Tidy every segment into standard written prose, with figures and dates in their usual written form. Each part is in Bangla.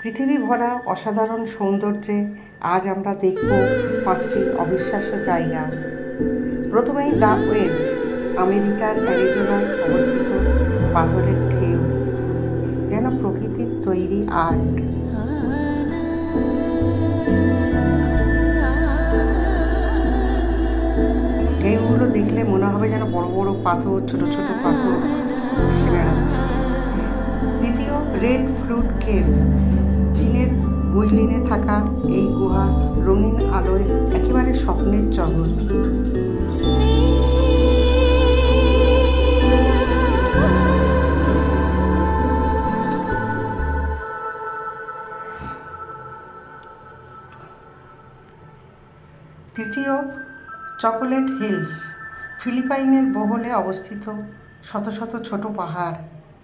পৃথিবী ভরা অসাধারণ সৌন্দর্যে আজ আমরা দেখব 5টি অবিশ্বাস্য জায়গা। প্রথমেই দ্য ওয়েল, আমেরিকার অ্যারিজোনায় অবস্থিত পাথরের ঢেউ, যেন প্রকৃতির তৈরি আর্ট। ঢেউগুলো দেখলে মনে হবে যেন বড় বড় পাথর, ছোট ছোট পাথর ভেসে বেড়াচ্ছে। দ্বিতীয়, রেড ফ্রুট কেভ, চীনের গুইলিনে থাকা এই গুহা রঙিন আলোয় একেবারে স্বপ্নের জগৎ। তৃতীয়, চকোলেট হিলস, ফিলিপাইনের বহলে অবস্থিত শত শত ছোট পাহাড়,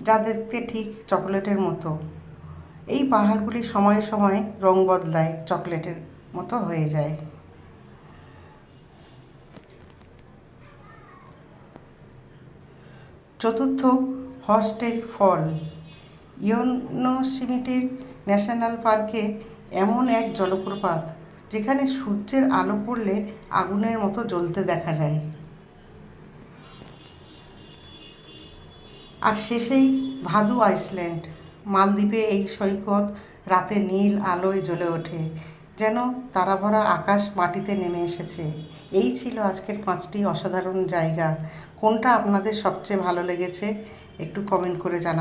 যা দেখতে ঠিক চকোলেটের মতো। এই পাহাড়গুলি সময়ে সময়ে রং বদলায়, চকলেটের মতো হয়ে যায়। চতুর্থ, হর্সটেল ফল, ইয়োনোসিমিটি ন্যাশনাল পার্কে এমন এক জলপ্রপাত যেখানে সূর্যের আলো পড়লে আগুনের মতো জ্বলতে দেখা যায়। আর শেষেই ভাদু আইল্যান্ড, মালদ্বীপে এই সৈকত রাতে নীল আলোয় জ্বলে ওঠে, যেন তারাভরা আকাশ মাটিতে নেমে এসেছে। এই ছিল আজকের 5টি অসাধারণ জায়গা। কোনটা আপনাদের সবচেয়ে ভালো লেগেছে একটু কমেন্ট করে জানাবেন।